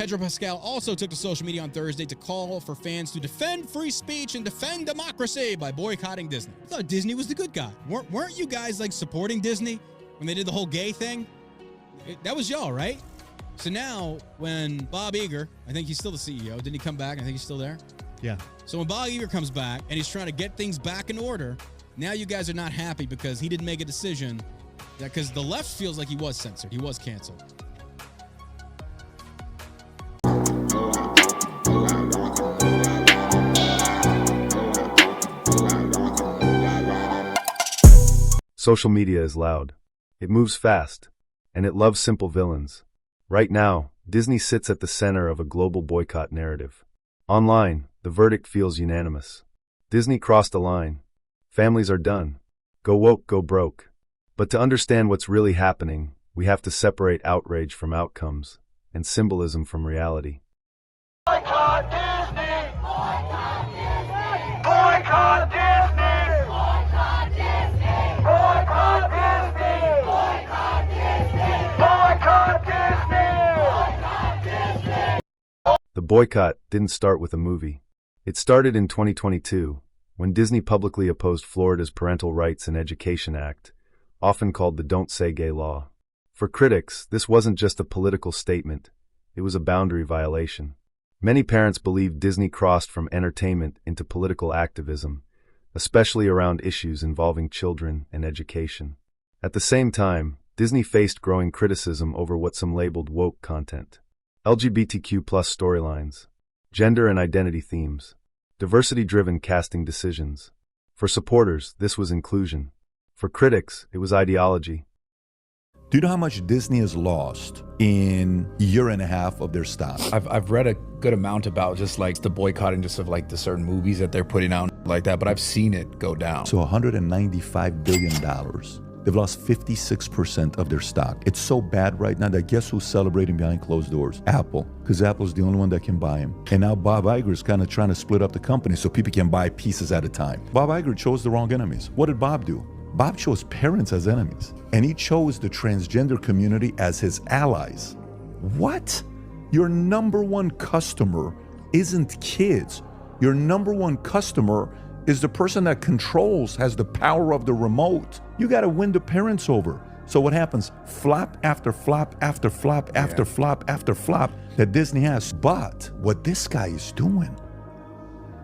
Pedro Pascal also took to social media on Thursday to call for fans to defend free speech and defend democracy by boycotting Disney. I thought Disney was the good guy. Weren't you guys like supporting Disney when they did the whole gay thing? That was y'all, right? So now when Bob Iger, I think he's still the CEO. Didn't he come back? I think he's still there. Yeah. So when Bob Iger comes back and he's trying to get things back in order, now you guys are not happy because he didn't make a decision. Because the left feels like he was censored. He was canceled. Social media is loud. It moves fast, and it loves simple villains. Right now, Disney sits at the center of a global boycott narrative. Online, the verdict feels unanimous. Disney crossed a line. Families are done. Go woke, go broke. But to understand what's really happening, we have to separate outrage from outcomes and symbolism from reality. Boycott Disney! Boycott Disney! Boycott Disney! Boycott Disney! Boycott Disney! Boycott Disney! Boycott Disney! Boycott Disney! The boycott didn't start with a movie. It started in 2022, when Disney publicly opposed Florida's Parental Rights and Education Act, often called the Don't Say Gay law. For critics, this wasn't just a political statement, it was a boundary violation. Many parents believe Disney crossed from entertainment into political activism, especially around issues involving children and education. At the same time, Disney faced growing criticism over what some labeled woke content. LGBTQ+ storylines, gender and identity themes, diversity-driven casting decisions. For supporters, this was inclusion. For critics, it was ideology. Do you know how much Disney has lost in a year and a half of their stock? I've read a good amount about just like the boycotting just of like the certain movies that they're putting out like that, but I've seen it go down. So $195 billion. They've lost 56% of their stock. It's so bad right now that guess who's celebrating behind closed doors? Apple, because Apple's the only one that can buy them. And now Bob Iger is kind of trying to split up the company so people can buy pieces at a time. Bob Iger chose the wrong enemies. What did Bob do? Bob chose parents as enemies, and he chose the transgender community as his allies. What? Your number one customer isn't kids. Your number one customer is the person that controls, has the power of the remote. You got to win the parents over. So what happens? Flop after flop after flop after flop after flop that Disney has. But what this guy is doing,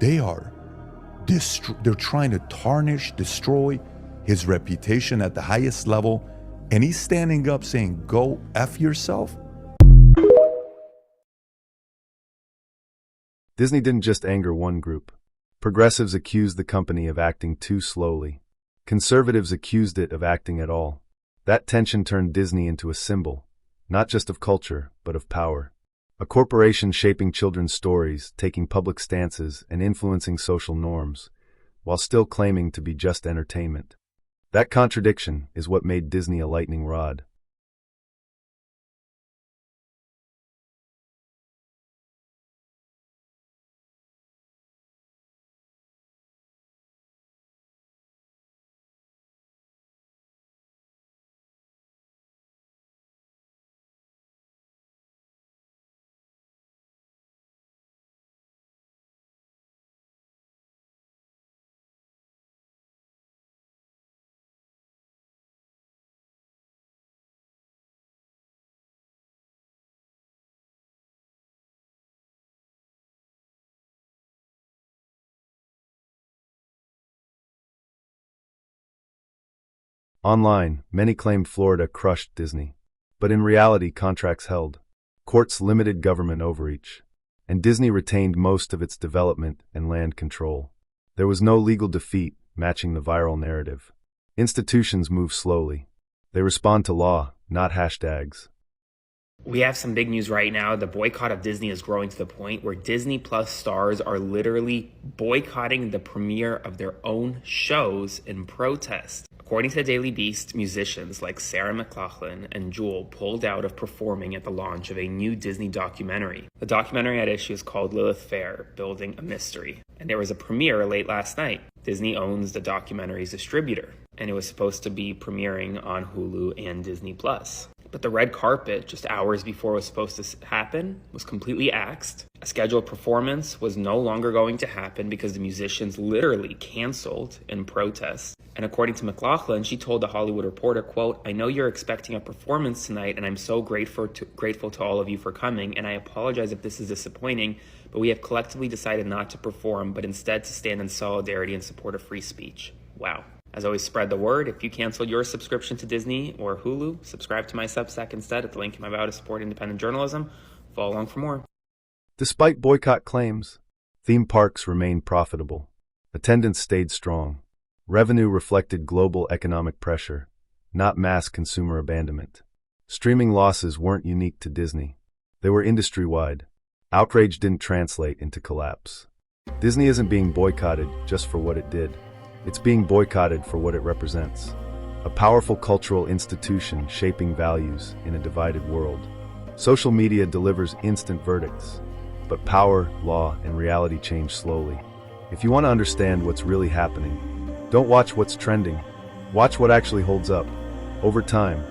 they're trying to tarnish, destroy his reputation at the highest level, and he's standing up saying, go F yourself. Disney didn't just anger one group. Progressives accused the company of acting too slowly. Conservatives accused it of acting at all. That tension turned Disney into a symbol, not just of culture, but of power. A corporation shaping children's stories, taking public stances, and influencing social norms, while still claiming to be just entertainment. That contradiction is what made Disney a lightning rod. Online, many claimed Florida crushed Disney. But in reality, contracts held. Courts limited government overreach. And Disney retained most of its development and land control. There was no legal defeat matching the viral narrative. Institutions move slowly. They respond to law, not hashtags. We have some big news right now. The boycott of Disney is growing to the point where Disney Plus stars are literally boycotting the premiere of their own shows in protest. According to the Daily Beast, musicians like Sarah McLachlan and Jewel pulled out of performing at the launch of a new Disney documentary. The documentary at issue is called Lilith Fair, Building a Mystery. And there was a premiere late last night. Disney owns the documentary's distributor, and it was supposed to be premiering on Hulu and Disney Plus. But the red carpet, just hours before it was supposed to happen, was completely axed. A scheduled performance was no longer going to happen because the musicians literally canceled in protest. And according to McLaughlin, she told the Hollywood Reporter, quote, "I know you're expecting a performance tonight, and I'm so grateful to all of you for coming, and I apologize if this is disappointing, but we have collectively decided not to perform, but instead to stand in solidarity and support of free speech." Wow. As always, spread the word. If you canceled your subscription to Disney or Hulu, subscribe to my Substack instead at the link in my bio to support independent journalism. Follow along for more. Despite boycott claims, theme parks remained profitable. Attendance stayed strong. Revenue reflected global economic pressure, not mass consumer abandonment. Streaming losses weren't unique to Disney. They were industry-wide. Outrage didn't translate into collapse. Disney isn't being boycotted just for what it did. It's being boycotted for what it represents. A powerful cultural institution shaping values in a divided world. Social media delivers instant verdicts, but power, law, and reality change slowly. If you want to understand what's really happening, don't watch what's trending. Watch what actually holds up. Over time,